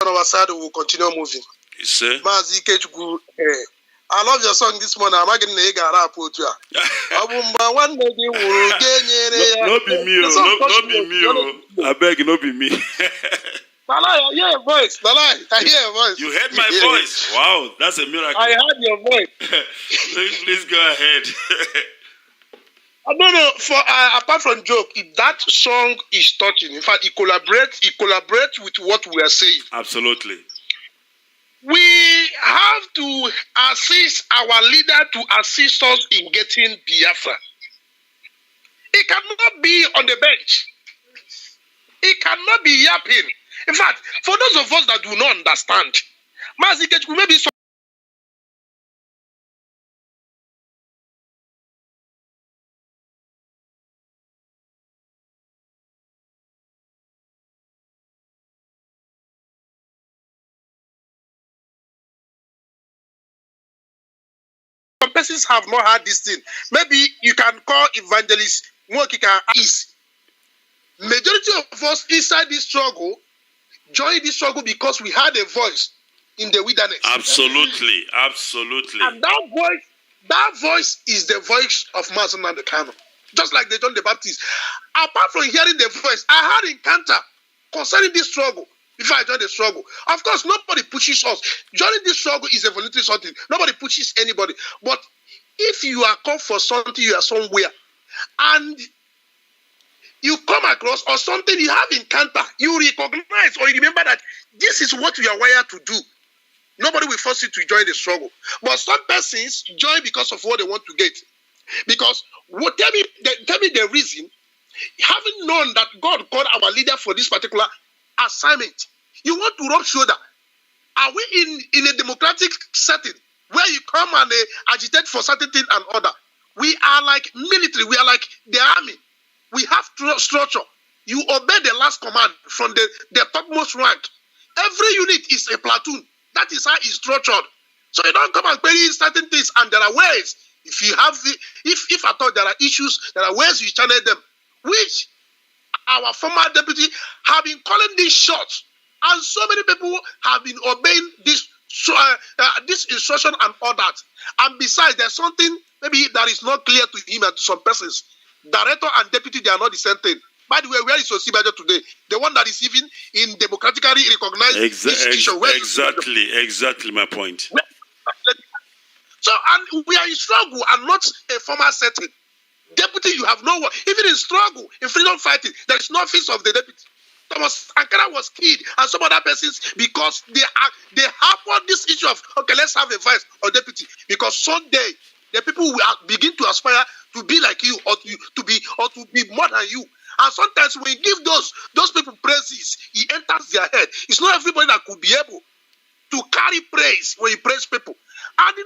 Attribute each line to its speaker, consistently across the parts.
Speaker 1: our side will continue moving.
Speaker 2: You say?
Speaker 1: Mazi Ikechukwu, I love your song this morning. I'm not getting a rap with you. One lady will
Speaker 2: not be me, not be me. I beg, not be me.
Speaker 1: Lalai, I hear your voice. Lalai, I hear your voice.
Speaker 2: You heard my voice. Wow, that's a miracle.
Speaker 1: I heard your voice.
Speaker 2: Please go ahead.
Speaker 1: No. For apart from joke, that song is touching. In fact, it collaborates with what we are saying.
Speaker 2: Absolutely.
Speaker 1: We have to assist our leader to assist us in getting Biafra. It cannot be on the bench. It cannot be yapping. In fact, for those of us that do not understand, Mazi Ikechukwu maybe some persons have not had this thing. Maybe you can call evangelist Mwokika is. Majority of us inside this struggle joined this struggle because we had a voice in the wilderness.
Speaker 2: Absolutely, absolutely.
Speaker 1: And that voice is the voice of Mazi Ikechukwu. Just like John the Baptist. Apart from hearing the voice, I had encounter concerning this struggle. Before I joined the struggle, of course, nobody pushes us. Joining this struggle is a voluntary something. Nobody pushes anybody. But if you are called for something, you are somewhere, and you come across or something you have encounter, you recognize or you remember that this is what we are wired to do. Nobody will force you to join the struggle. But some persons join because of what they want to get. Because tell me the reason. Having known that God called our leader for this particular assignment, you want to rub shoulder. Are we in a democratic setting where you come and agitate for certain things and order? We are like military. We are like the army. We have structure. You obey the last command from the topmost rank. Every unit is a platoon. That is how it's structured. So you don't come and query certain things, and there are ways. If you have, if at all there are issues, there are ways you channel them, which our former deputy have been calling these shots, and so many people have been obeying this instruction and all that. And besides, there's something maybe that is not clear to him and to some persons. Director and deputy, they are not the same thing. By the way, where is Osibajo today? The one that is even in democratically recognized institution.
Speaker 2: Exactly my point.
Speaker 1: So, and we are in struggle and not a formal setting. Deputy, you have no one. Even in struggle, in freedom fighting, there is no office of the deputy. Thomas Ankara was killed, and some other persons, because they have on this issue of, okay, let's have a vice or deputy, because someday the people will begin to aspire to be like you, or to be more than you. And sometimes when you give those people praises, it enters their head. It's not everybody that could be able to carry praise when you praise people. And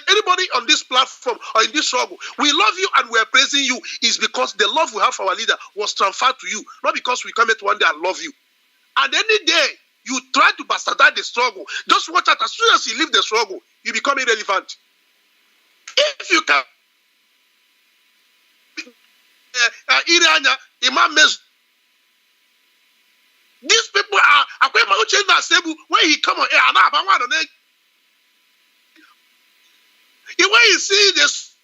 Speaker 1: anybody on this platform or in this struggle, we love you and we are praising you, is because the love we have for our leader was transferred to you, not because we come here one day and love you. And any day you try to bastardize the struggle, just watch out. As soon as you leave the struggle, you become irrelevant. If you can, these people are when he come on air, when you see this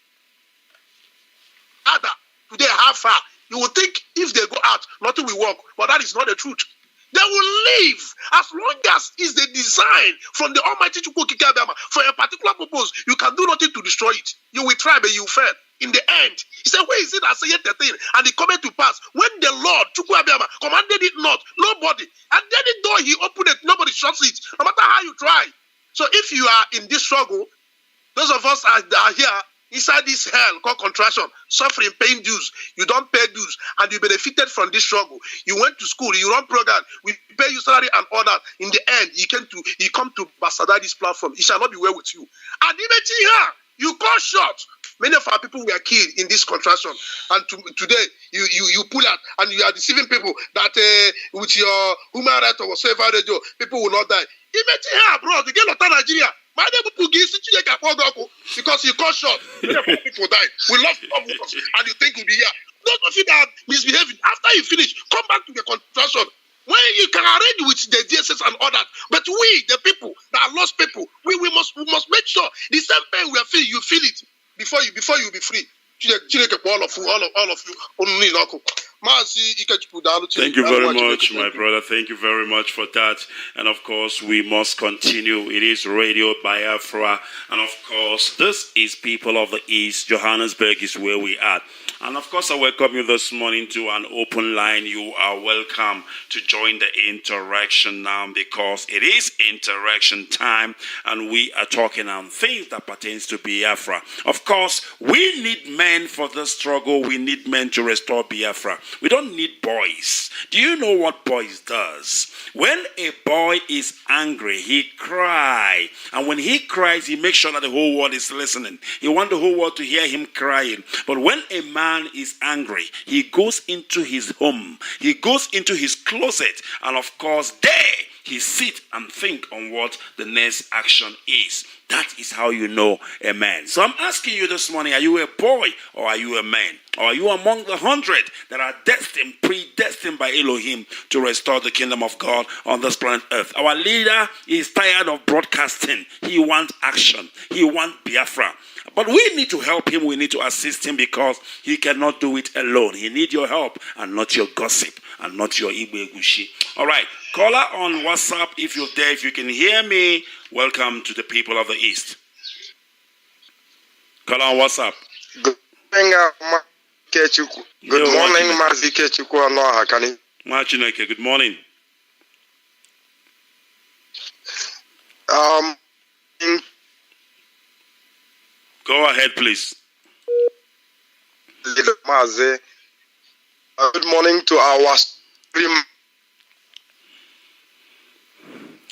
Speaker 1: other today, how far you will think if they go out, nothing will work. But that is not the truth. They will live as long as is the design from the Almighty Chukwu Kikabama for a particular purpose. You can do nothing to destroy it. You will try, but you fail. In the end, he said, where is it I say the thing? And it coming to pass. When the Lord Chukwu Abiyama commanded it not, nobody. And then the door he opened it, nobody shuts it. No matter how you try. So if you are in this struggle, those of us are here inside this hell called contraction, suffering, paying dues. You don't pay dues, and you benefited from this struggle. You went to school, you run program, we pay you salary and all that. In the end, you come to bastardize this platform. It shall not be well with you. And even here, you call short. Many of our people were killed in this contraction, and today you pull out and you are deceiving people that with your human rights or whatsoever radio, people will not die. Even here, bro, the girl of Nigeria. Because you cut short, people die. We love us, and you think you'll be here. Those of you that are misbehaving, after you finish, come back to the contraction. When you can arrange with the DSS and all that, but we, the people that are lost people, we must make sure the same pain we are feeling, you feel it before you be free. All of you. Mazi Ikechukwu.
Speaker 2: Thank you very much, my brother. Thank you very much for that. And of course, we must continue. It is Radio Biafra. And of course, this is People of the East. Johannesburg is where we are. And of course, I welcome you this morning to an open line. You are welcome to join the interaction now because it is interaction time and we are talking on things that pertains to Biafra. Of course, we need men for this struggle. We need men to restore Biafra. We don't need boys. Do you know what boys does? When a boy is angry, he cries. And when he cries, he makes sure that the whole world is listening. He wants the whole world to hear him crying. But when a man is angry, he goes into his home, he goes into his closet, and of course there he sit and think on what the next action is. That is how you know a man. So I'm asking you this morning, are you a boy or are you a man? Or are you among the 100 that are destined, predestined by Elohim to restore the kingdom of God on this planet Earth? Our leader is tired of broadcasting. He wants action. He wants Biafra. But we need to help him. We need to assist him because he cannot do it alone. He needs your help and not your gossip and not your Igbe Gushi. All right. Caller on WhatsApp, if you're there, if you can hear me, welcome to the People of the East. Caller on WhatsApp.
Speaker 3: Good morning, Mazi Ikechukwu Onuoha.
Speaker 2: Good morning. Go ahead, please.
Speaker 3: Mazi, good morning to our stream.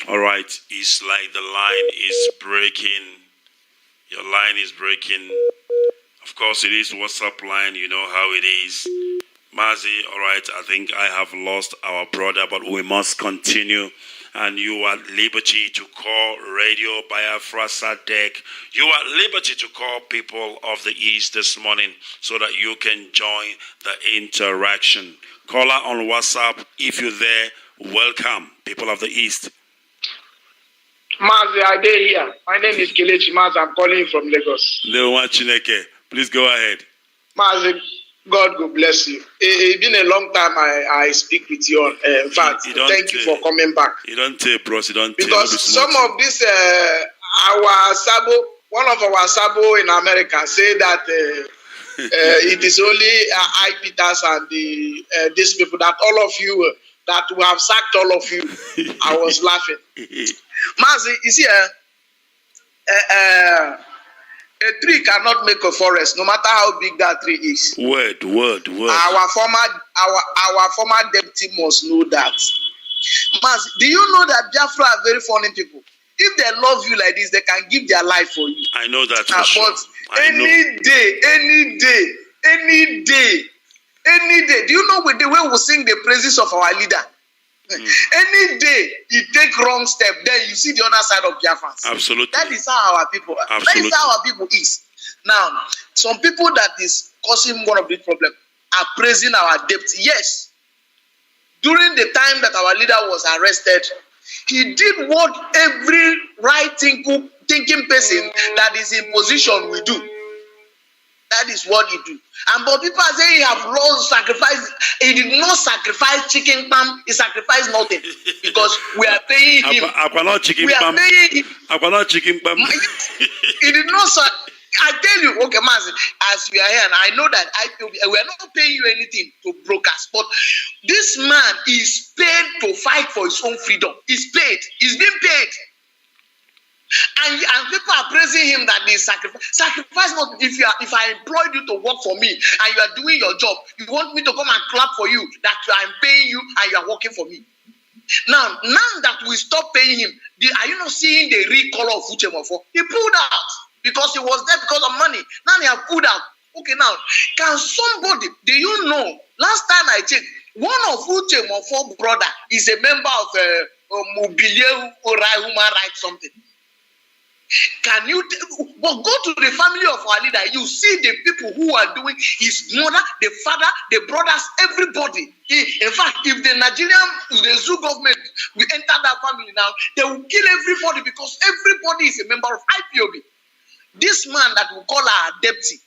Speaker 2: All right, it's like the line is breaking. Your line is breaking. Of course, it is WhatsApp line. You know how it is. Mazi, all right, I think I have lost our brother, but we must continue. And you are at liberty to call Radio Biafra SADEC. You are at liberty to call People of the East this morning so that you can join the interaction. Caller on WhatsApp, if you're there, welcome, People of the East.
Speaker 4: Mazi, I did here. My name is Kelechi Mazi. I'm calling from Lagos.
Speaker 2: Please go ahead.
Speaker 4: Mazi, God will bless you. It's been a long time I speak with you. In fact, thank you for coming back.
Speaker 2: You don't tell, bros. You don't tell.
Speaker 4: Because some of this, our Sabo, one of our Sabo in America say that it is only I, Peters, and these people, that all of you, that we have sacked all of you. I was laughing. Mazi, you see, a tree cannot make a forest, no matter how big that tree is.
Speaker 2: Word.
Speaker 4: Our former deputy must know that. Mazi, do you know that Biafra are very funny people? If they love you like this, they can give their life for you.
Speaker 2: I know that for sure.
Speaker 4: But any day, do you know with the way we sing the praises of our leader? Any day you take wrong step, then you see the other side of Biafrans.
Speaker 2: Absolutely.
Speaker 4: That is how our people are.
Speaker 2: Absolutely.
Speaker 4: That is how our people is. Now, some people that is causing one of the problem are praising our deputy. Yes. During the time that our leader was arrested, he did what every right thinking person that is in position will do. That is what he do. And but people are saying he have lost sacrifice. He did not sacrifice chicken palm. He sacrificed nothing because we are paying him. We are paying him. He did not. I tell you, okay, Mazi, as we are here, and I know that we are not paying you anything to broadcast, but this man is paid to fight for his own freedom. He's paid. He's been paid. And people are praising him that they sacrifice not. If I employed you to work for me and you are doing your job, you want me to come and clap for you that I'm paying you and you are working for me. Now that we stop paying him, are you not seeing the real color of Uche Mofo? He pulled out because he was there because of money. Now he have pulled out. Okay, now can somebody? Do you know? Last time I checked, one of Uche Mofo brother is a member of Mobilier Human Rights something. Can you, but go to the family of our leader, you see the people who are doing, his mother, the father, the brothers, everybody. In fact, if the zoo government will enter that family now, they will kill everybody because everybody is a member of IPOB. This man that we call our deputy,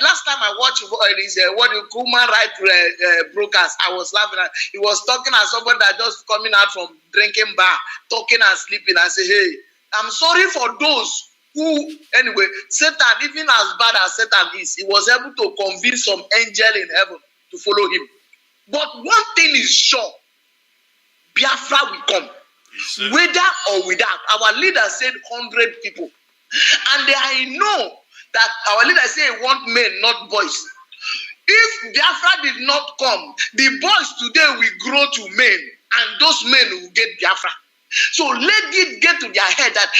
Speaker 4: last time I watched human rights broadcast, I was laughing at. He was talking as somebody that just coming out from drinking bar, talking and sleeping, and say, "Hey, I'm sorry for those who." Anyway, Satan, even as bad as Satan is, he was able to convince some angel in heaven to follow him. But one thing is sure: Biafra will come, whether or without. Our leader said 100 people, and I know that our leader say he want men, not boys. If Biafra did not come, the boys today will grow to men, and those men will get Biafra. So let it get to their head that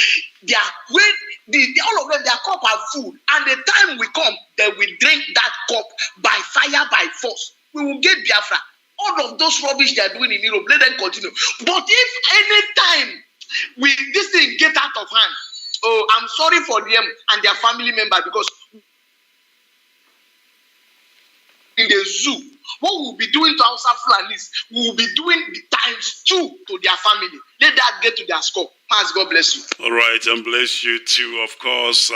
Speaker 4: all of them, their cup are full, and the time will come, they will drink that cup by fire, by force. We will get Biafra. All of those rubbish they are doing in Europe, let them continue. But if any time this thing get out of hand, oh, I'm sorry for them and their family member, because in the zoo, what we'll be doing to Hausa Fulanis, we will be doing times 2 to their family. Let that get to their score. God bless you.
Speaker 2: All right, and bless you too, of course.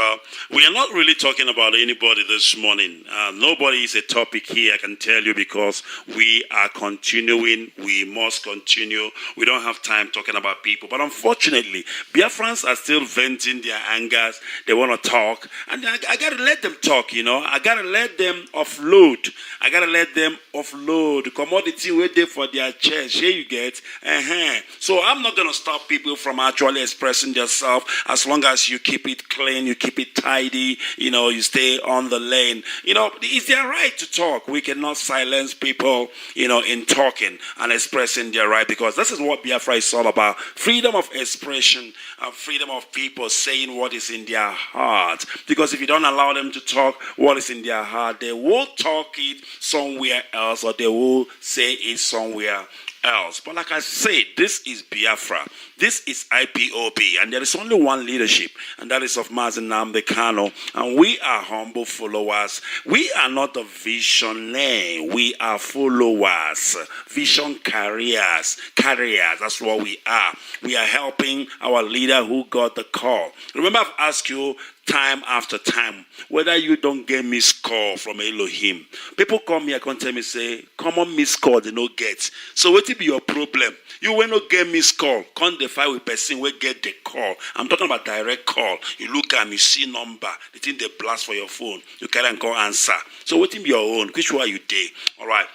Speaker 2: We are not really talking about anybody this morning. Nobody is a topic here, I can tell you, because we are continuing. We must continue. We don't have time talking about people. But unfortunately, Biafrans are still venting their angers. They want to talk. And I got to let them talk, you know. I got to let them offload. I got to let them offload. Commodity waiting for their chest. Here you get. So I'm not going to stop people from actually expressing themselves, as long as you keep it clean, you keep it tidy, you know, you stay on the lane. You know, it's their right to talk. We cannot silence people, you know, in talking and expressing their right, because this is what Biafra is all about. Freedom of expression, freedom of people saying what is in their heart. Because if you don't allow them to talk what is in their heart, they will talk it somewhere else, or they will say it somewhere else. But like I said, this is Biafra. This is IPOB, and there is only one leadership, and that is of Mazi Ikechukwu, and we are humble followers. We are not the visionary. We are followers, vision carriers. That's what we are. We are helping our leader who got the call. Remember, I've asked you time after time whether you don't get missed call from Elohim. People come here and tell me, say, common missed call they no get. So what will be your problem? You will not get missed call. Can't defy with person will get the call. I'm talking about direct call. You look at me, you see number, the thing they blast for your phone. You can't call answer. So what will be your own? Which one are you day? All right.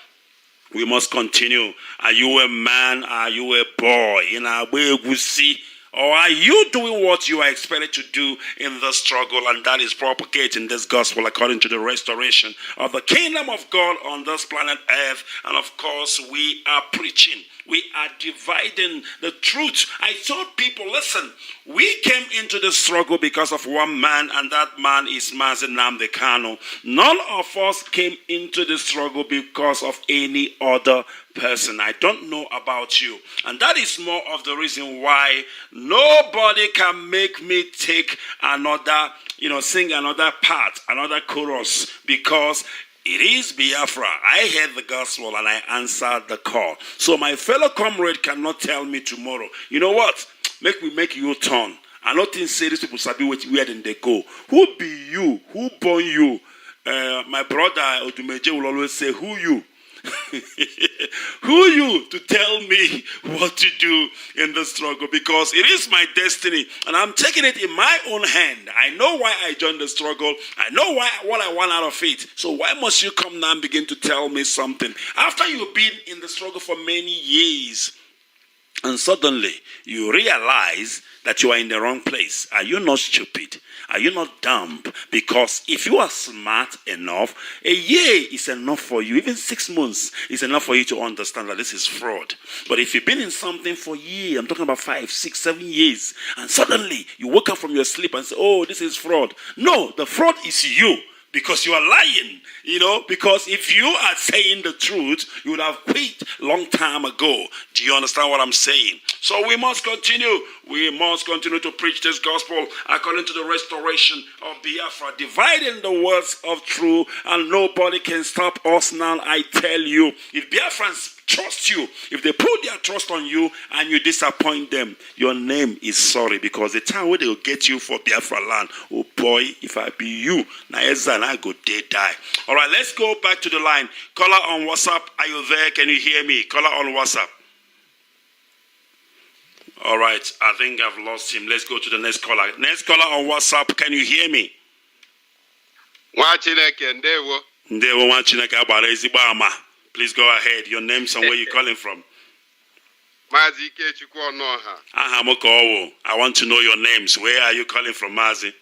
Speaker 2: We must continue. Are you a man? Are you a boy? In our way we see. Or are you doing what you are expected to do in the struggle, and that is propagating this gospel according to the restoration of the kingdom of God on this planet Earth? And of course, we are preaching. We are dividing the truth. I told people, listen, we came into the struggle because of one man, and that man is Mazi Ikechukwu. None of us came into the struggle because of any other person. I don't know about you. And that is more of the reason why nobody can make me take another, sing another part, another chorus, because it is Biafra. I heard the gospel and I answered the call. So my fellow comrade cannot tell me tomorrow, you know what? Make you turn. I don't think say these people sabi where then they go. Who be you? Who born you? My brother Odumeje will always say, who you? Who you to tell me what to do in the struggle? Because it is my destiny and I'm taking it in my own hand. I know why I joined the struggle. I know what I want out of it. So why must you come now and begin to tell me something after you've been in the struggle for many years? And suddenly you realize that you are in the wrong place. Are you not stupid? Are you not dumb? Because if you are smart enough, a year is enough for you. Even 6 months is enough for you to understand that this is fraud. But if you've been in something for years, I'm talking about 5, 6, 7 years, and suddenly you wake up from your sleep and say, oh, this is fraud. No, the fraud is you. because you are lying, because if you are saying the truth, you would have quit long time ago. Do you understand what I'm saying? So we must continue. We must continue to preach this gospel according to the restoration of Biafra, dividing the words of truth, and nobody can stop us now, I tell you. If Biafrans trust you, if they put their trust on you and you disappoint them, your name is sorry, because the time where they'll get you for Biafra land, oh boy, if I be you, I go dead die. All right, let's go back to the line. Caller on WhatsApp, are you there? Can you hear me? Caller on WhatsApp. All right, I think I've lost him. Let's go to the next caller. Next caller on WhatsApp, can you hear me? Please go ahead. Your name and where you're calling from.
Speaker 3: Mazi Ikechukwu Onuoha.
Speaker 2: I want to know your names. Where are you calling from, Mazi?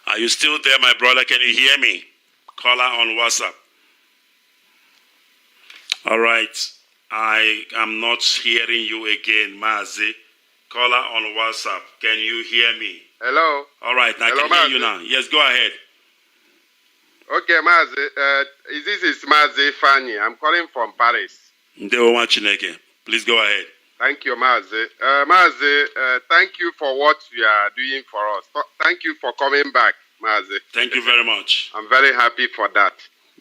Speaker 2: Are you still there, my brother? Can you hear me? Caller on WhatsApp. All right. I am not hearing you again, Mazi. Caller on WhatsApp. Can you hear me?
Speaker 3: Hello.
Speaker 2: All right. I can hear you now. Yes, go ahead.
Speaker 3: Okay, Mazi. This is Mazi Fanny. I'm calling from Paris.
Speaker 2: Please go ahead.
Speaker 3: Thank you, Mazi. Mazi, thank you for what you are doing for us. Thank you for coming back, Mazi.
Speaker 2: Thank you very much.
Speaker 3: I'm very happy for that.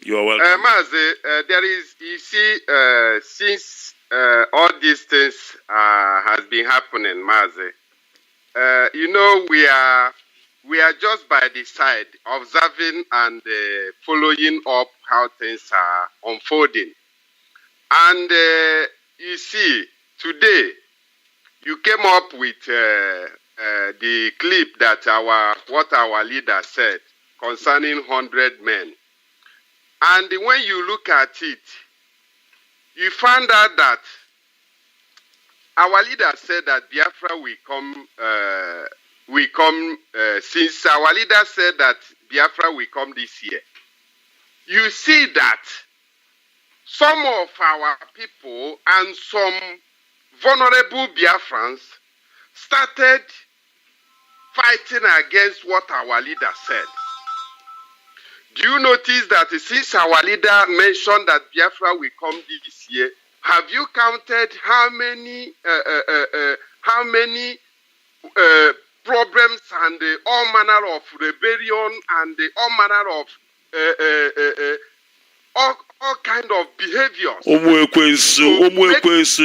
Speaker 2: You are welcome.
Speaker 3: Mazi, there is, you see, since all these things has been happening, Mazi, we are just by the side, observing and following up how things are unfolding. And you see, today, you came up with the clip that what our leader said concerning 100 men. And when you look at it, you found out that our leader said that Biafra will come, since our leader said that Biafra will come this year. You see that some of our people and some vulnerable Biafrans started fighting against what our leader said. Do you notice that since our leader mentioned that Biafra will come this year, have you counted how many problems and all manner of rebellion and all manner of all kind of behaviors?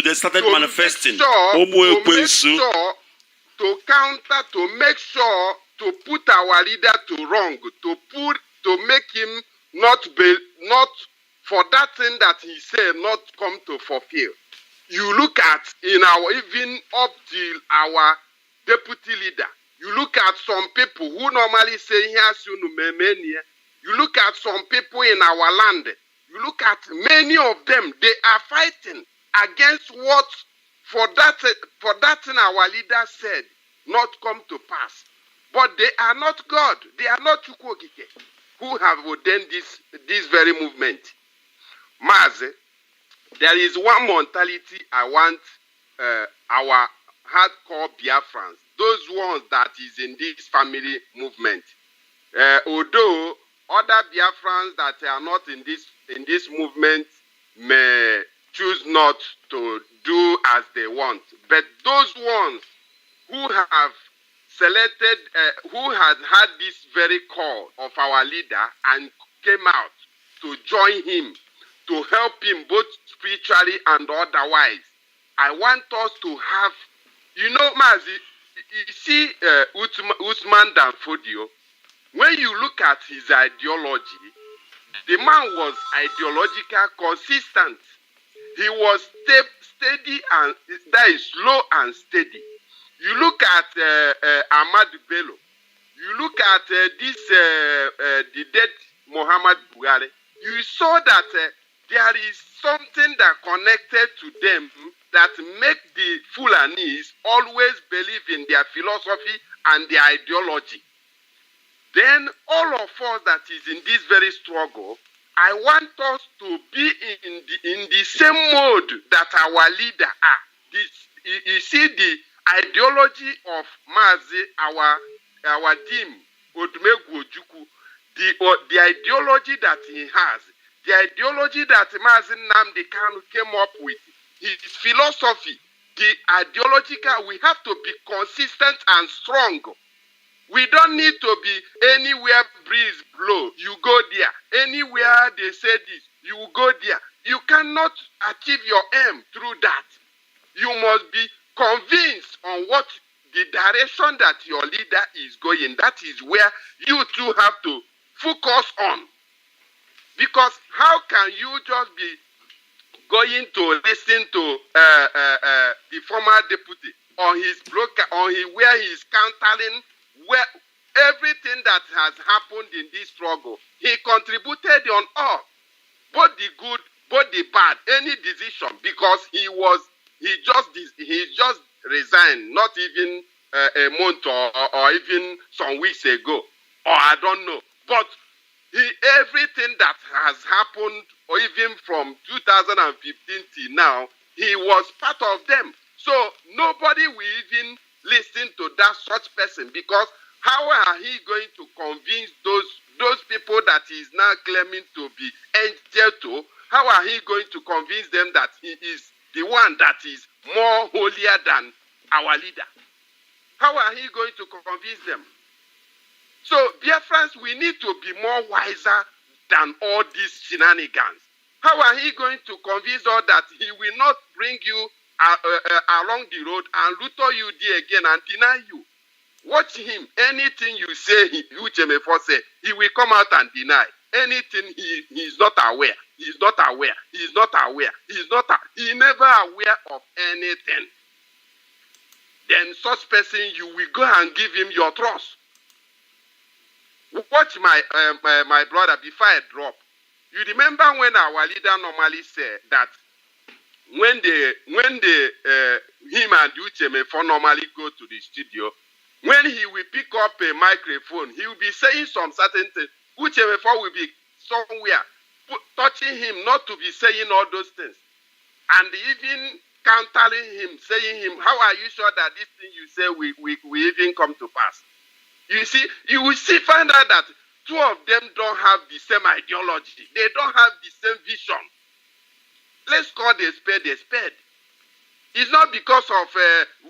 Speaker 2: They started manifesting.
Speaker 3: To counter, to make sure, to put our leader to wrong, to make him not for that thing that he said not come to fulfill. You look at even up till our deputy leader. You look at some people who normally say you look at some people in our land. You look at many of them. They are fighting against what for that thing our leader said not come to pass. But they are not God. They are not Chukwu Okike, who have ordained this very movement. Mazi, there is one mentality I want our hardcore Biafrans, those ones that is in this family movement. Although other Biafrans that are not in this movement may choose not to do as they want, but those ones who have selected, who has had this very call of our leader and came out to join him, to help him both spiritually and otherwise. I want us to have, Mazi, you see Usman Danfodio, when you look at his ideology, the man was ideological, consistent. He was steady, and that is slow and steady. You look at Ahmadu Bello. You look at the dead Muhammad Buhari. You saw that there is something that connected to them that make the Fulanis always believe in their philosophy and their ideology. Then all of us that is in this very struggle, I want us to be in the same mode that our leader are. You see the ideology of Mazi, our our dean, Odumegwu Ojukwu, the ideology that he has, the ideology that Mazi Nnamdi Kanu came up with, his philosophy, the ideological, we have to be consistent and strong. We don't need to be anywhere breeze blow, you go there. Anywhere they say this, you go there. You cannot achieve your aim through that. You must be convinced on what the direction that your leader is going. That is where you too have to focus on. Because how can you just be going to listen to the former deputy on his broker, where he's countering where everything that has happened in this struggle, he contributed on all, both the good, both the bad, any decision, because he just resigned, not even a month or even some weeks ago, or I don't know. But everything that has happened, or even from 2015 till now, he was part of them. So nobody will even listen to that such person, because how are he going to convince those people that he is now claiming to be angel to? How are he going to convince them that he is the one that is more holier than our leader? How are he going to convince them? So, dear friends, we need to be more wiser than all these shenanigans. How are he going to convince us that he will not bring you along the road and luther you there again and deny you? Watch him. Anything you say, Uchemefo say, he will come out and deny. Anything he is not aware. He is not aware. He is not aware. He never aware of anything. Then such person, you will go and give him your trust. Watch my brother before I drop. You remember when our leader normally said that when him and Uchemefo normally go to the studio, when he will pick up a microphone, he will be saying some certain things. Uchemefo will be somewhere touching him not to be saying all those things. And even countering him, saying him, how are you sure that this thing you say will even come to pass? You will find out that two of them don't have the same ideology. They don't have the same vision. Let's call the spade a spade. It's not because of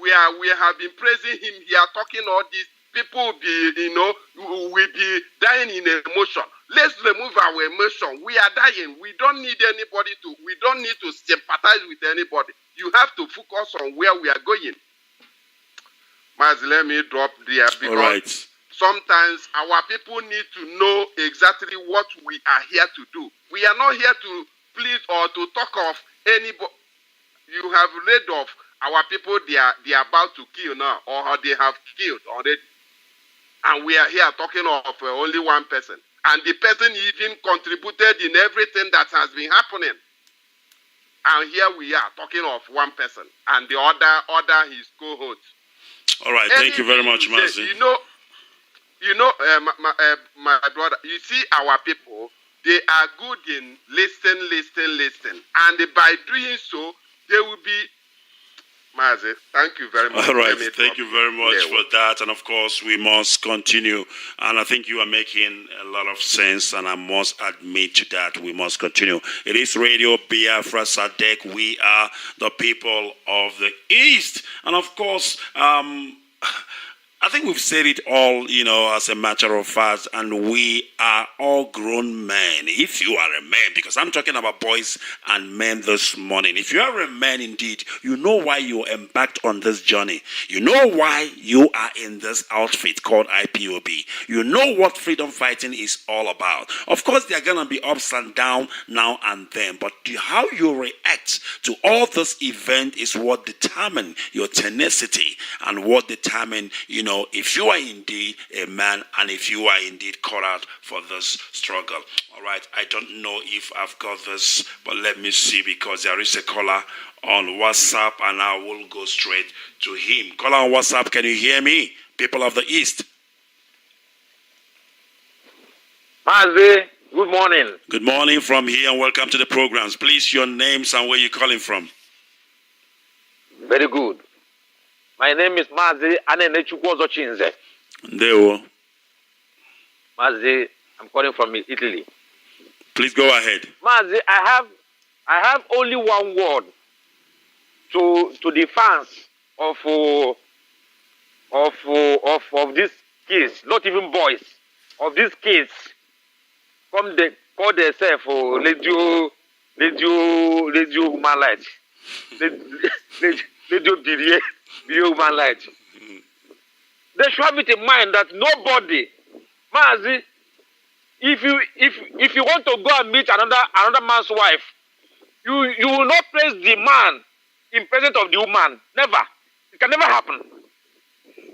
Speaker 3: we have been praising him here, talking all this. People will be, will be dying in emotion. Let's remove our emotion. We are dying. We don't need to sympathize with anybody. You have to focus on where we are going. Mazi, let me drop there, because sometimes our people need to know exactly what we are here to do. We are not here to plead or to talk of anybody. You have read of our people they are about to kill now, or they have killed already. And we are here talking of only one person. And the person even contributed in everything that has been happening. And here we are talking of one person. And the other his cohorts.
Speaker 2: All right, thank you very much, Mazi.
Speaker 3: My brother, you see our people, they are good in listen. And by doing so, they will be, Mazi, thank you very much.
Speaker 2: All right, thank you very much for that. And of course, we must continue. And I think you are making a lot of sense, and I must admit to that. We must continue. It is Radio Biafra SADEC. We are the people of the East. And of course, I think we've said it all, as a matter of fact, and we are all grown men. If you are a man, because I'm talking about boys and men this morning. If you are a man indeed, you know why you embarked on this journey. You know why you are in this outfit called IPOB. You know what freedom fighting is all about. Of course, there are going to be ups and downs now and then, but how you react to all this event is what determines your tenacity and what determines, if you are indeed a man and if you are indeed called out for this struggle. All right, I don't know if I've got this, but let me see, because there is a caller on WhatsApp and I will go straight to him. Caller on WhatsApp, can you hear me? People of the East.
Speaker 5: Mazi, good morning.
Speaker 2: Good morning from here and welcome to the programs. Please, your names and where you're calling from.
Speaker 5: Very good. My name is Mazi Ikechukwu Onuoha.
Speaker 2: Ndeo.
Speaker 5: Mazi, I'm calling from Italy.
Speaker 2: Please go ahead.
Speaker 5: Mazi, I have only one word to the fans of these kids, not even boys, of these kids. Come they call themselves radio human light, radio video human light. They should have it in mind that nobody, Mazi, if you want to go and meet another man's wife, you will not place the man in presence of the woman. Never. It can never happen.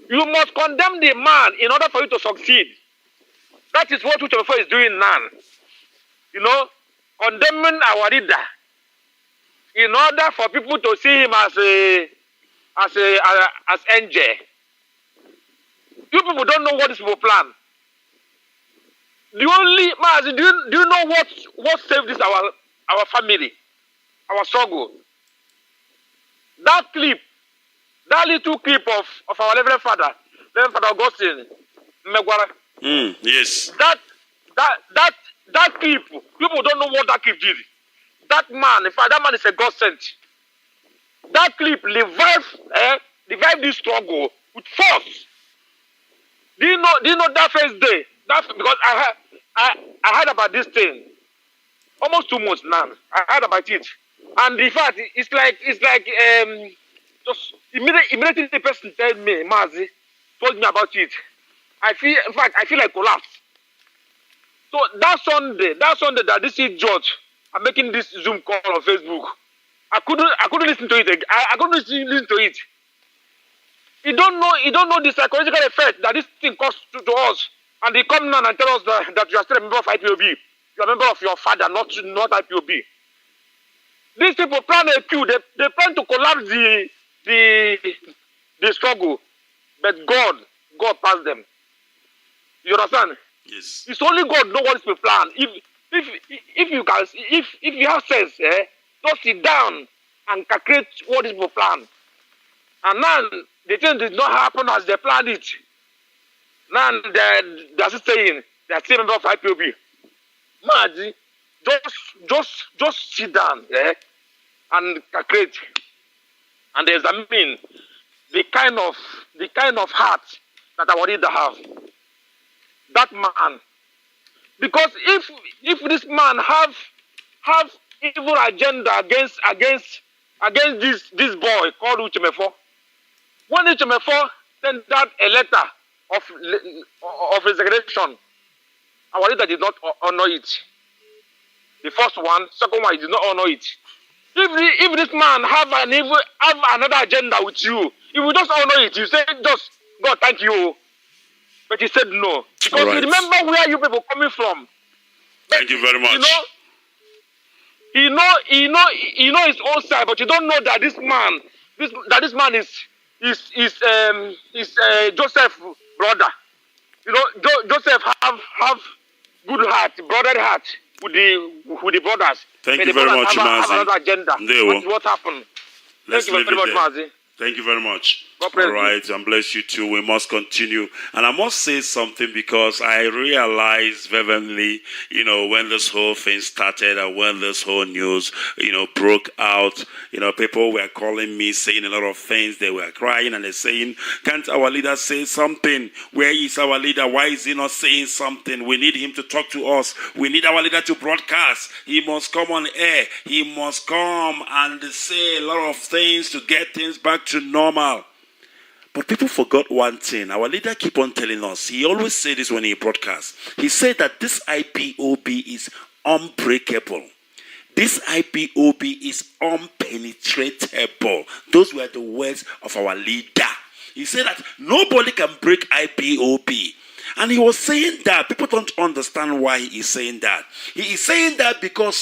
Speaker 5: You must condemn the man in order for you to succeed. That is what Uchemefo is doing now. You know, condemning our leader in order for people to see him as angel. You people don't know what this people plan. The only Mazi, do you know what saved this our family, our struggle? That clip, that little clip of our Reverend Father Augustine Megwara.
Speaker 2: Yes.
Speaker 5: That clip, people don't know what that clip did. That man, in fact, that man is a God sent. That clip revived this struggle with force. Do you know that first day? Because I heard about this thing almost 2 months now. I heard about it, and in fact, it's like just immediately the person told me, Mazi, told me about it. I feel like collapse. So that Sunday that this judge are making this Zoom call on Facebook, I couldn't listen to it again. I couldn't listen to it. You don't know the psychological effect that this thing causes to us. And they come now and tell us that you are still a member of IPOB. You are a member of your father, not IPOB. These people plan a coup. They plan to collapse the struggle. But God passed them. You understand?
Speaker 2: Yes.
Speaker 5: It's only God knows what is the plan. If you have sense, just sit down and calculate what is the plan. And now the thing did not happen as they planned it. Now they're still saying they're still member of IPOB. Mazi, just sit down, and calculate and examine the kind of heart that our leader have. That man, because if this man have evil agenda against this boy called Uchemefo, when Uchemefo sent out a letter of resignation, our leader did not honor it. The first one, second one, he did not honor it. If this man have another agenda with you, he will just honor it. You say, just God, thank you. But he said no. Because
Speaker 2: right.
Speaker 5: You remember where you people coming from.
Speaker 2: Thank you very much.
Speaker 5: You know his own side, but you don't know that this man is Joseph's brother. You know, Joseph have good heart, brotherly heart with the brothers.
Speaker 2: Thank you very much, Mazi.
Speaker 5: Have another agenda. What happened?
Speaker 2: Let's
Speaker 5: Thank you very much, Mazi.
Speaker 2: Thank you very much.
Speaker 5: God bless
Speaker 2: All right, and bless you too. We must continue. And I must say something because I realized fervently, when this whole thing started and when this whole news, broke out, people were calling me, saying a lot of things. They were crying and they're saying, can't our leader say something? Where is our leader? Why is he not saying something? We need him to talk to us. We need our leader to broadcast. He must come on air. He must come and say a lot of things to get things back to normal. But people forgot one thing. Our leader keep on telling us. He always say this when he broadcasts. He said that this IPOB is unbreakable. This IPOB is unpenetratable. Those were the words of our leader. He said that nobody can break IPOB. And he was saying that. People don't understand why he is saying that. He is saying that because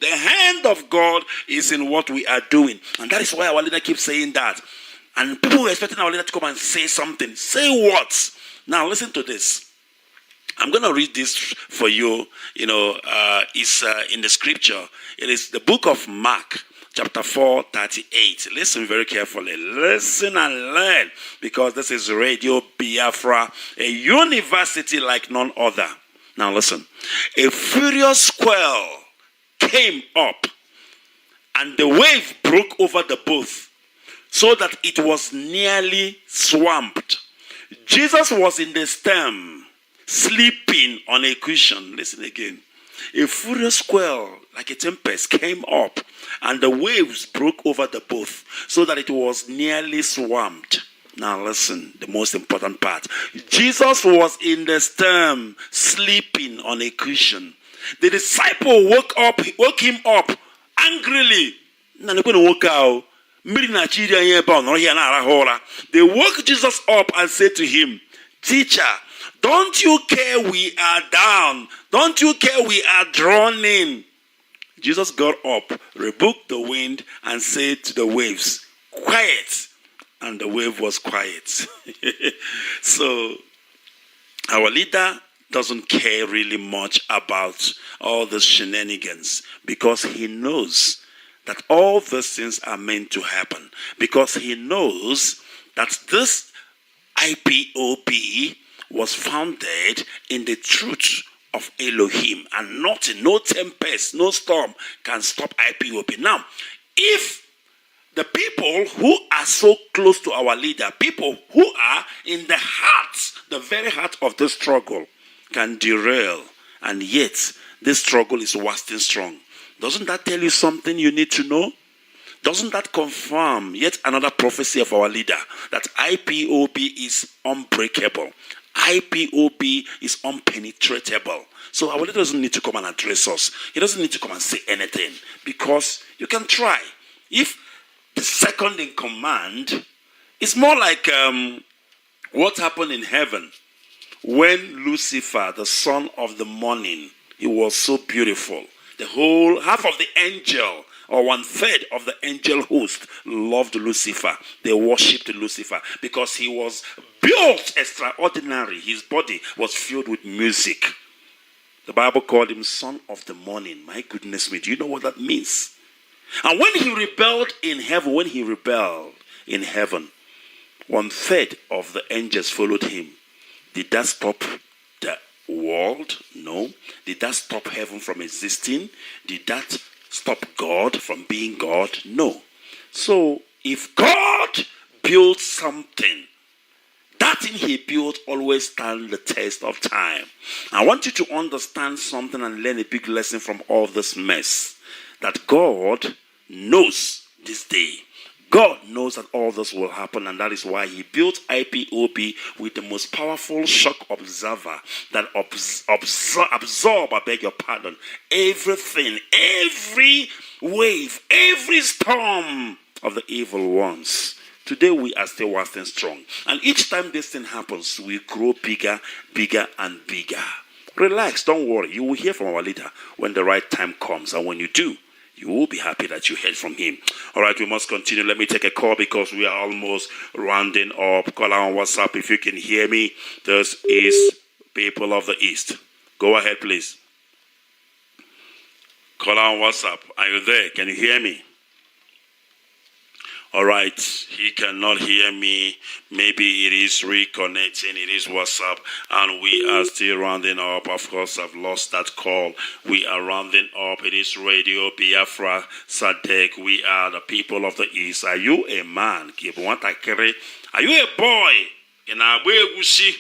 Speaker 2: the hand of God is in what we are doing. And that is why our leader keeps saying that. And people were expecting our leader to come and say something. Say what? Now listen to this. I'm going to read this for you. It's in the scripture. It is the book of Mark. chapter 4, 38. Listen very carefully. Listen and learn, because this is Radio Biafra, a university like none other. Now listen. A furious squall came up, and the wave broke over the boat, so that it was nearly swamped. Jesus was in the stern, sleeping on a cushion. Listen again. A furious squall, like a tempest, came up, and the waves broke over the boat, so that it was nearly swamped. Now listen, the most important part. Jesus was in the stern, sleeping on a cushion. The disciple woke him up angrily. They woke Jesus up and said to him, "Teacher, don't you care we are down? Don't you care we are drowning?" Jesus got up, rebuked the wind, and said to the waves, "Quiet." And the wave was quiet. So, our leader doesn't care really much about all the shenanigans, because he knows that all these things are meant to happen. Because he knows that this IPOB was founded in the truth of Elohim, and nothing, no tempest, no storm can stop IPOB. Now, if the people who are so close to our leader, people who are in the heart, the very heart of the struggle, can derail, and yet this struggle is lasting strong, doesn't that tell you something you need to know? Doesn't that confirm yet another prophecy of our leader, that IPOB is unbreakable? IPOB is unpenetratable. So our leader doesn't need to come and address us. He doesn't need to come and say anything, because you can try. If the second in command is more like what happened in heaven when Lucifer, the son of the morning, he was so beautiful. The whole half of the angel, or 1/3 of the angel host, loved Lucifer. They worshipped Lucifer because he was built extraordinary. His body was filled with music. The Bible called him son of the morning. My goodness me, do you know what that means? And when he rebelled in heaven, 1/3 of the angels followed him. Did that stop the world? No. Did that stop heaven from existing? Did that stop God from being God? No. So if God built something, that thing he built always stands the test of time. I want you to understand something and learn a big lesson from all this mess. That God knows this day. God knows that all this will happen, and that is why he built IPOB with the most powerful shock absorber that absorb, I beg your pardon, everything, every wave, every storm of the evil ones. Today we are still wasting strong. And each time this thing happens, we grow bigger, bigger, and bigger. Relax, don't worry. You will hear from our leader when the right time comes. And when you do, you will be happy that you heard from him. All right, we must continue. Let me take a call because we are almost rounding up. Call on WhatsApp if you can hear me. This is People of the East. Go ahead, please. Call on WhatsApp. Are you there? Can you hear me? All right, he cannot hear me. Maybe it is reconnecting. It is WhatsApp, and we are still rounding up. Of course, I've lost that call. We are rounding up. It is Radio Biafra SADEC. We are the people of the East. Are you a man? Are you a boy? In Abuegushi,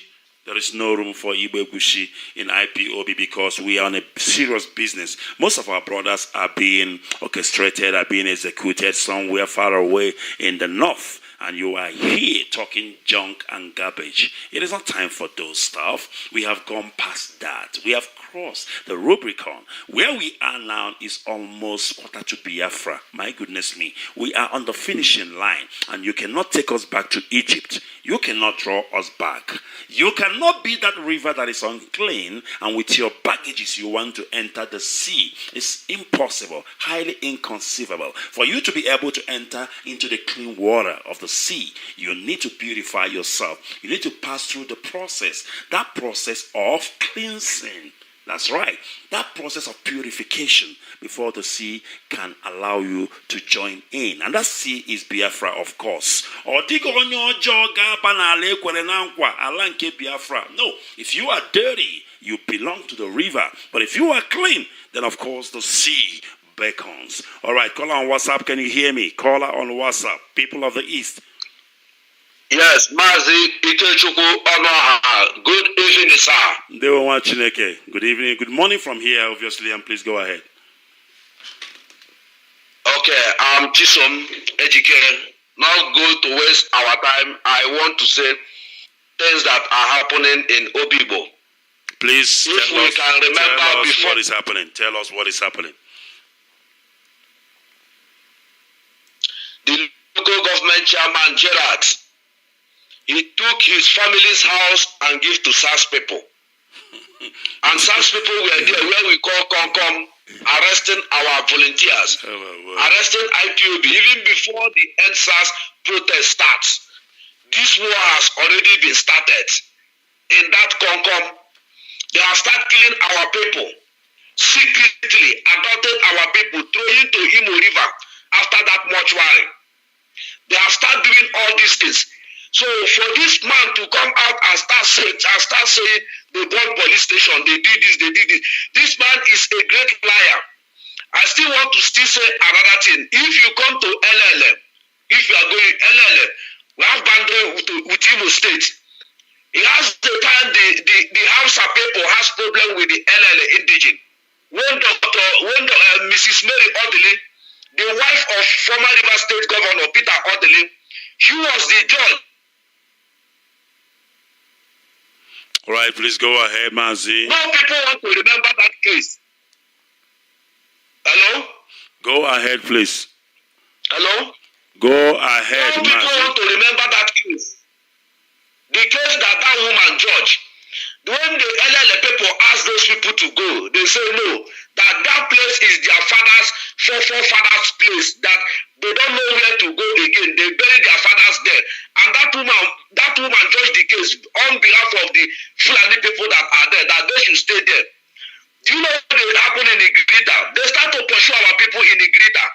Speaker 2: there is no room for Ibegushi in IPOB because we are on a serious business. Most of our brothers are being orchestrated, are being executed somewhere far away in the north. And you are here talking junk and garbage. It is not time for those stuff. We have gone past that. We have crossed the Rubicon. Where we are now is almost quarter to Biafra. My goodness me. We are on the finishing line. And you cannot take us back to Egypt. You cannot draw us back. You cannot be that river that is unclean and with your baggages you want to enter the sea. It's impossible, highly inconceivable. For you to be able to enter into the clean water of the sea, you need to purify yourself. You need to pass through the process, that process of cleansing. That's right. That process of purification before the sea can allow you to join in. And that sea is Biafra, of course. No, if you are dirty, you belong to the river. But if you are clean, then of course the sea beckons. All right, caller on WhatsApp, can you hear me? Caller on WhatsApp, people of the East.
Speaker 6: Yes, Mazi Ikechukwu Onuoha. Good evening, sir.
Speaker 2: Good evening. Good morning from here, obviously, and please go ahead.
Speaker 6: Okay, I'm Chisom Ejike. Not good to waste our time. I want to say things that are happening in Obibo.
Speaker 2: Please
Speaker 6: if
Speaker 2: tell
Speaker 6: we
Speaker 2: us,
Speaker 6: can remember
Speaker 2: tell us
Speaker 6: before,
Speaker 2: what is happening. Tell us what is happening.
Speaker 6: The local government chairman, Gerard, he took his family's house and gave to SARS people. And SARS people were there where we call Concom, arresting our volunteers, arresting IPOB, even before the NSAS protest starts. This war has already been started. In that Concom, they have started killing our people, secretly adopting our people, throwing to Imo River after that mortuary. They have started doing all these things. So for this man to come out and start saying they bought police station, they did this, they did this. This man is a great liar. I still want to say another thing. If you come to LLM, if you are going LLM, we have boundary with Imo State. It has the time the Hausa people has problem with the LLA indigene. When Mrs. Mary Odili, the wife of former River State Governor Peter Odili, she was the judge.
Speaker 2: All right, please go ahead, Mazi.
Speaker 6: No people want to remember that case. Hello?
Speaker 2: Go ahead, please.
Speaker 6: Hello?
Speaker 2: Go ahead,
Speaker 6: no people
Speaker 2: Mazi.
Speaker 6: want to remember that case. The case that woman judge. When the LLA people ask those people to go, they say no, that place is their forefathers' place, that they don't know where to go again. They bury their fathers there. And that woman judged the case on behalf of the Fulani people that are there, that they should stay there. Do you know what happened in Igrita? They start to pursue our people in Igrita.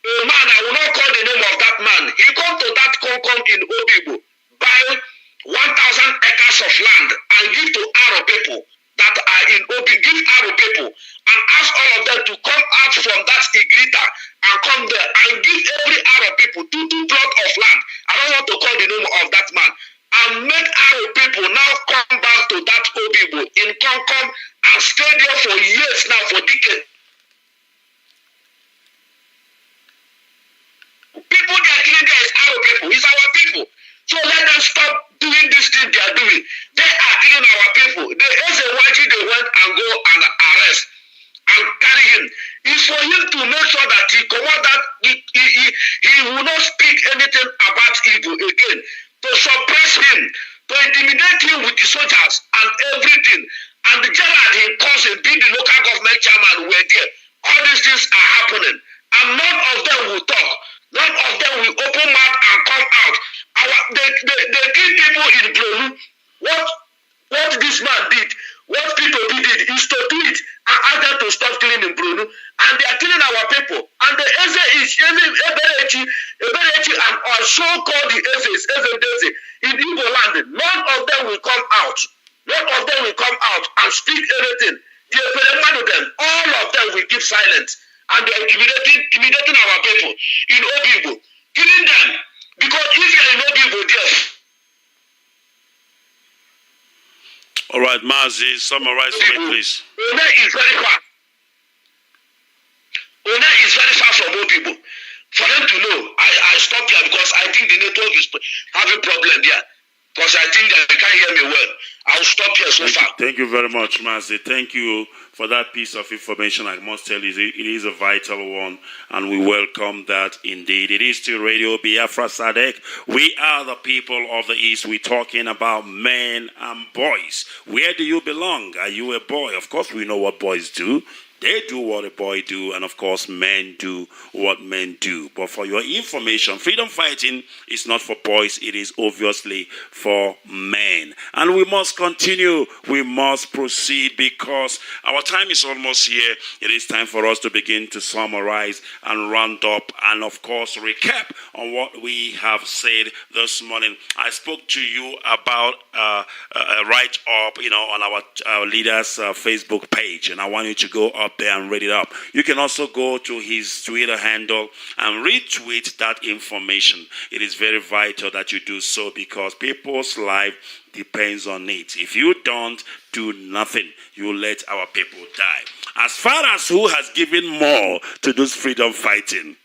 Speaker 6: A man, I will not call the name of that man. He come to that Concom in Obibo, buy 1,000 acres of land and give to Aro people that are in Obi, give Aro people and ask all of them to come out from that Igrita and come there and give every Aro people two plots of land. I don't want to call the name of that man. And make Aro people now come back to that Obibo in Concom and stay there for years now, for decades. People they are killing there is Aro people, it's our people. So let them stop doing this thing they are doing. They are killing our people. There is a watch they went and go and arrest and carry him. It's for him to make sure that he come out, that he will not speak anything about Igbo again. To suppress him, to intimidate him with the soldiers and everything. And the Gerard, he calls him, be the local government chairman, were there. All these things are happening. And none of them will talk. None of them will open mouth and come out. They kill people in Bronu. What this man did, what Peter did is to do it and ask them to stop killing in Bronu. And they are killing our people. And the Eze is Eberechi and our so-called the Eze in Igbo land. None of them will come out. None of them will come out and speak anything. All of them will keep silent. And they are intimidating our people in Obibo, killing them. Because if you are in Obibo, yes.
Speaker 2: All right, Mazi, summarize for me, please.
Speaker 6: One is very far. One is very far from Obibo. For them to know, I stop here because I think the network is having problem there. Because I think that they can't hear me well. I'll stop here so far.
Speaker 2: Thank you very much, Mazi. Thank you for that piece of information. I must tell you, it is a vital one, and we welcome that indeed. It is still Radio Biafra SADEC. We are the people of the East. We're talking about men and boys. Where do you belong? Are you a boy? Of course, we know what boys do. They do what a boy do, and of course men do what men do. But for your information, freedom fighting is not for boys, it is obviously for men. And we must continue, we must proceed, because our time is almost here. It is time for us to begin to summarize and round up and of course recap on what we have said this morning. I spoke to you about a write-up, on our leader's Facebook page, and I want you to go up there and read it up. You can also go to his Twitter handle and retweet that information. It is very vital that you do so, because people's life depends on it. If you don't do nothing, you let our people die. As far as who has given more to those freedom fighting,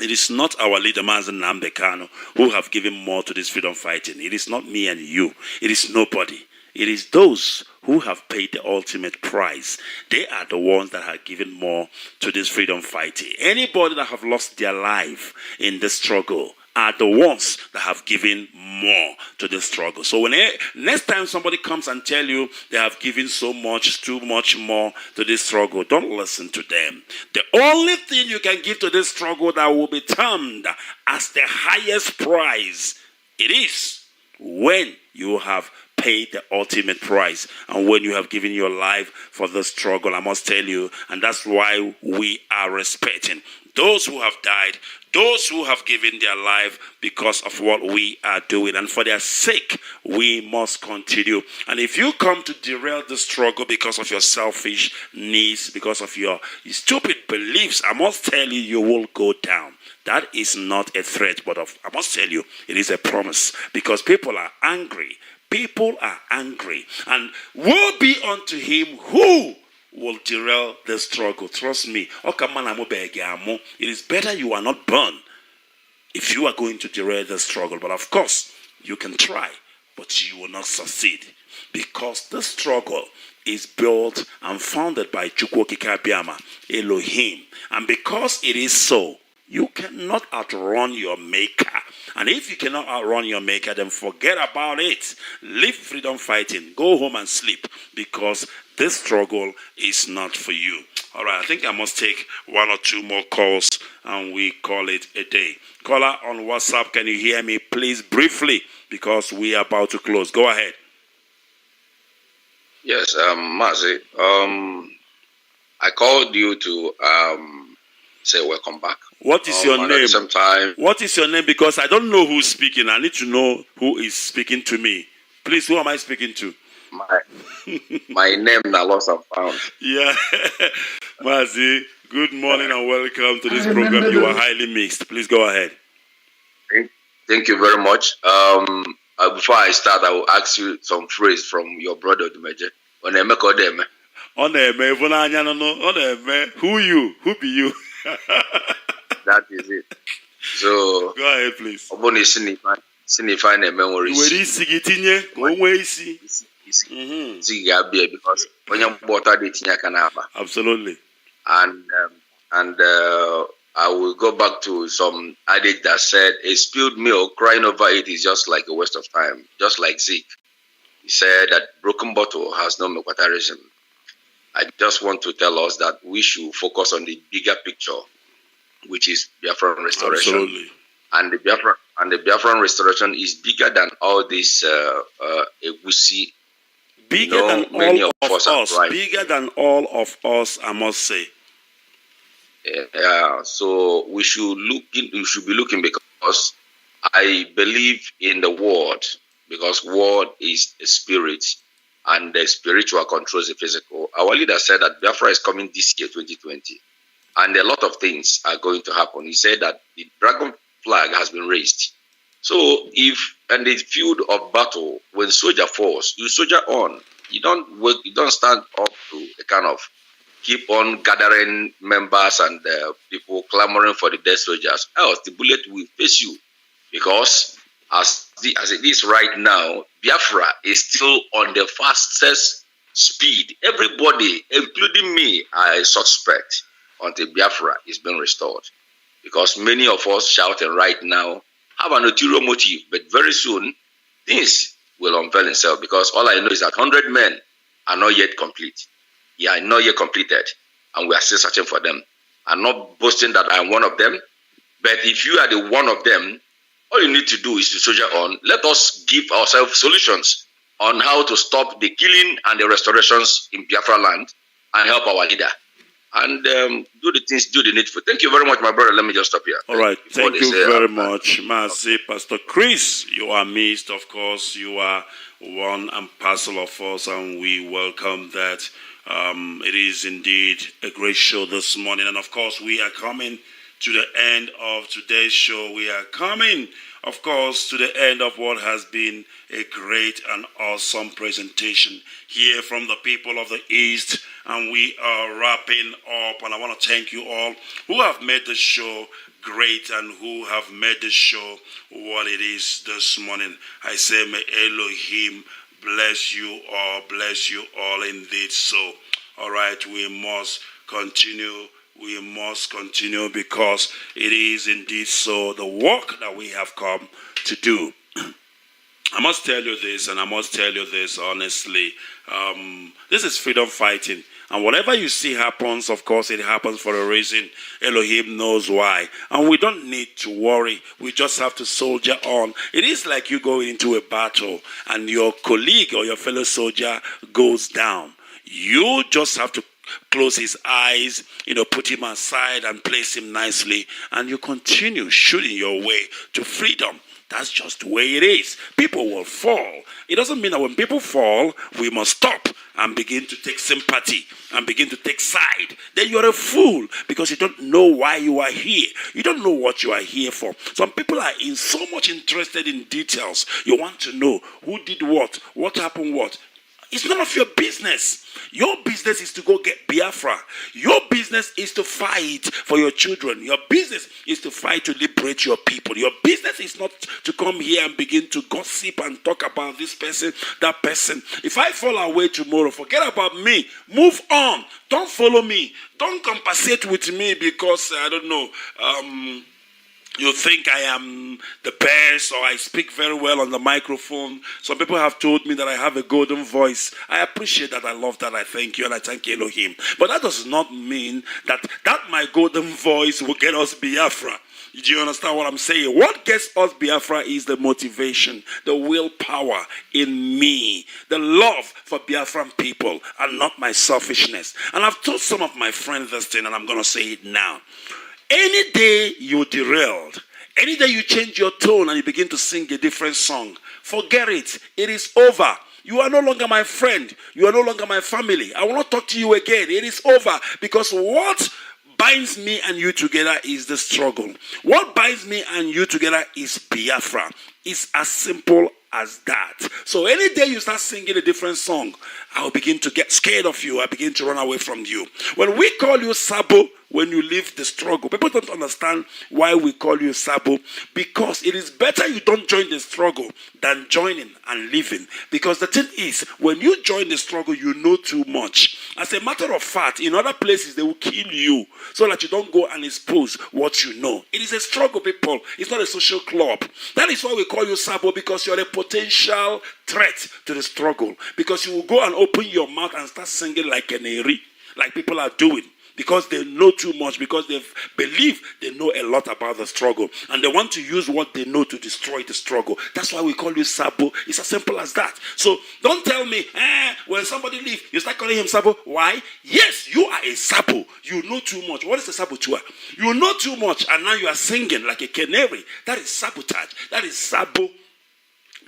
Speaker 2: it is not our leader Mazi Ikechukwu who have given more to this freedom fighting. It is not me and you. It is nobody. It is those who have paid the ultimate price. They are the ones that have given more to this freedom fighting. Anybody that have lost their life in the struggle are the ones that have given more to the struggle. So next time somebody comes and tell you they have given so much, too much more to this struggle, don't listen to them. The only thing you can give to this struggle that will be termed as the highest prize, it is when you have paid the ultimate price and when you have given your life for the struggle. I must tell you, and that's why we are respecting those who have died, those who have given their life because of what we are doing, and for their sake we must continue. And if you come to derail the struggle because of your selfish needs, because of your stupid beliefs, I must tell you, you will go down. That is not a threat, but I must tell you, it is a promise, because people are angry. People are angry, and woe be unto him who will derail the struggle. Trust me. It is better you are not born if you are going to derail the struggle. But of course, you can try, but you will not succeed, because the struggle is built and founded by Chukwu Okike Elohim. And because it is so, you cannot outrun your maker. And if you cannot outrun your maker, then forget about it. Leave freedom fighting. Go home and sleep, because this struggle is not for you. All right, I think I must take one or two more calls and we call it a day. Caller on WhatsApp, can you hear me? Please, briefly, because we are about to close. Go ahead.
Speaker 7: Yes, Mazi. I called you to say welcome back.
Speaker 2: What is your name?
Speaker 7: At the same time,
Speaker 2: what is your name? Because I don't know who's speaking. I need to know who is speaking to me. Please, who am I speaking to?
Speaker 7: My name now lost and found.
Speaker 2: Yeah. Mazi, good morning and welcome to this program. You are highly mixed. Please go ahead.
Speaker 7: Thank you very much. Before I start, I will ask you some phrase from your brother Dumeje.
Speaker 2: Who you? Who be you?
Speaker 7: That is it. So
Speaker 2: go ahead, please.
Speaker 7: Signify the memories. Because when you bought that,
Speaker 2: absolutely.
Speaker 7: And I will go back to some adage that said, a spilled milk, crying over it is just like a waste of time. Just like Zeke. He said that broken bottle has no milquaterism. I just want to tell us that we should focus on the bigger picture, which is Biafran restoration.
Speaker 2: Absolutely.
Speaker 7: And the Biafran restoration is bigger than all this egusi.
Speaker 2: Bigger than all of us. Bigger than all of us, I must say.
Speaker 7: Yeah, so we should be looking, because I believe in the word, because word is a spirit and the spiritual controls the physical. Our leader said that Biafra is coming this year, 2020, and a lot of things are going to happen. He said that the dragon flag has been raised. So if in the field of battle, when soldier falls, you soldier on. You don't work. You don't stand up to a kind of keep on gathering members and people clamoring for the dead soldiers. Else the bullet will face you, because as it is right now, Biafra is still on the fastest speed. Everybody, including me, are a suspect until Biafra is being restored. Because many of us shouting right now have an ulterior motive, but very soon things will unveil itself, because all I know is that 100 men are not yet complete. Yeah, not yet completed. and we are still searching for them. I'm not boasting that I'm one of them, but if you are the one of them, all you need to do is to soldier on. Let us give ourselves solutions on how to stop the killing and the restorations in Biafra land and help our leader. And do the things, do the needful. Thank you very much, my brother. Let me just stop here.
Speaker 2: All right. Thank you very much, Mazi. Pastor Chris, you are missed, of course. You are one and parcel of us, and we welcome that. It is indeed a great show this morning. And, of course, we are coming to the end of today's show. We are coming, of course, to the end of what has been a great and awesome presentation here from the people of the East. And we are wrapping up. And I want to thank you all who have made the show great and who have made the show what it is this morning. I say, may Elohim bless you all indeed so. All right, we must continue. We must continue because it is indeed so, the work that we have come to do. I must tell you this, and I must tell you this honestly. This is freedom fighting. And whatever you see happens, of course, it happens for a reason. Elohim knows why. And we don't need to worry. We just have to soldier on. It is like you go into a battle and your colleague or your fellow soldier goes down. You just have to close his eyes, put him aside and place him nicely, and you continue shooting your way to freedom. That's just the way it is. People will fall. It doesn't mean that when people fall, we must stop and begin to take sympathy and begin to take side. Then you're a fool because you don't know why you are here. You don't know what you are here for. Some people are so much interested in details. You want to know who did what happened what. It's none of your business. Your business is to go get Biafra. Your business is to fight for your children. Your business is to fight to liberate your people. Your business is not to come here and begin to gossip and talk about this person, that person. If I fall away tomorrow, forget about me. Move on. Don't follow me. Don't compensate with me because, I don't know, you think I am the best or I speak very well on the microphone. Some people have told me that I have a golden voice. I appreciate that. I love that. I thank you and I thank Elohim. But that does not mean that my golden voice will get us Biafra. Do you understand what I'm saying? What gets us Biafra is the motivation, the willpower in me, the love for Biafran people and not my selfishness. And I've told some of my friends this thing and I'm going to say it now. Any day you derailed, any day you change your tone and you begin to sing a different song, forget it. It is over. You are no longer my friend. You are no longer my family. I will not talk to you again. It is over because what binds me and you together is the struggle. What binds me and you together is Biafra. It's as simple as that. So any day you start singing a different song, I will begin to get scared of you. I begin to run away from you. When we call you Sabo, when you leave the struggle, people don't understand why we call you Sabo, because it is better you don't join the struggle than joining and leaving. Because the thing is, when you join the struggle, you know too much. As a matter of fact, in other places, they will kill you so that you don't go and expose what you know. It is a struggle, people. It's not a social club. That is why we call you Sabo, because you're a potential threat to the struggle. Because you will go and open your mouth and start singing like an eri, like people are doing. Because they know too much, because they believe they know a lot about the struggle. And they want to use what they know to destroy the struggle. That's why we call you Sabo. It's as simple as that. So don't tell me, when somebody leaves, you start calling him Sabo. Why? Yes, you are a Sabo. You know too much. What is a saboteur? You know too much, and now you are singing like a canary. That is sabotage. That is Sabo.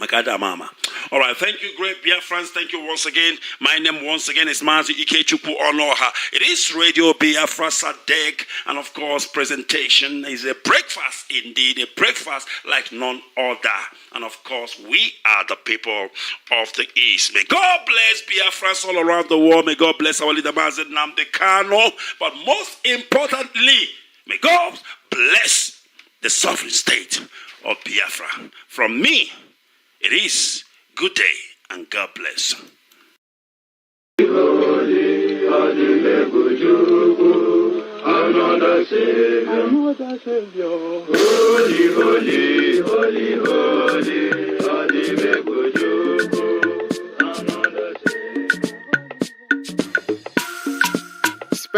Speaker 2: Makada Mama. All right, thank you, great Biafrans. Thank you once again. My name once again is Mazi Ikechukwu Onuoha. It is Radio Biafra SADEC, and of course, presentation is a breakfast indeed, a breakfast like none other. And of course, we are the people of the East. May God bless Biafrans all around the world. May God bless our leader Mazi Nnamdi Kanu. But most importantly, may God bless the sovereign state of Biafra. From me, it is good day and God bless.
Speaker 8: Another Savior, holy, holy, holy, holy, another Savior.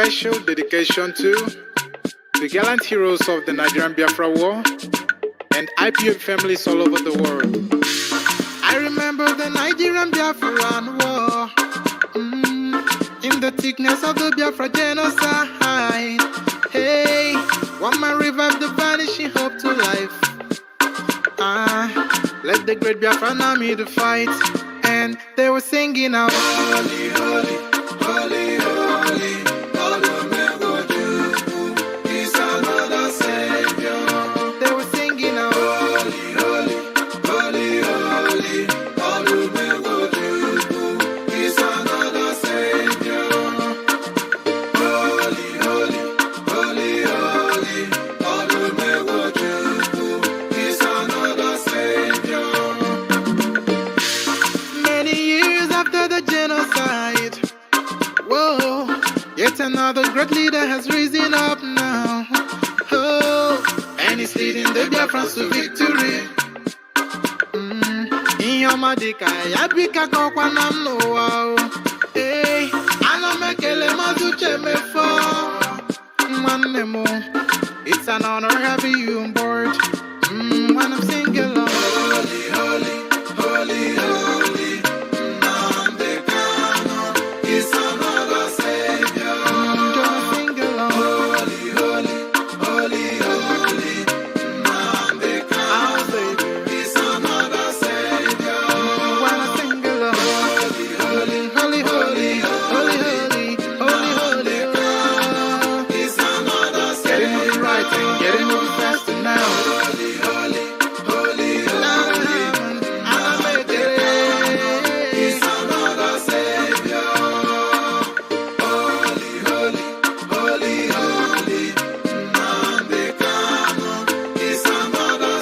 Speaker 9: special dedication to the gallant heroes of the Nigerian Biafra War and IPOB families all over the world. I remember the Nigerian Biafran War, in the thickness of the Biafra genocide. Hey, one man revived the vanishing hope to life. Let the great Biafran army to fight, and they were singing out, holy, holy, holy, holy, Olumegwu is another savior. They were singing out, holy, holy, holy, holy, Olumegwu is another savior. Holy, holy, holy, holy, Olumegwu is another savior. Many years after the genocide, whoa, yet another great leader has risen up now. Oh, and he's leading the Biafrans to victory. Inyomadika yabika kwa namno wow. Hey, anamekele mazuche mefo. It's an honor having you on board. When I'm single.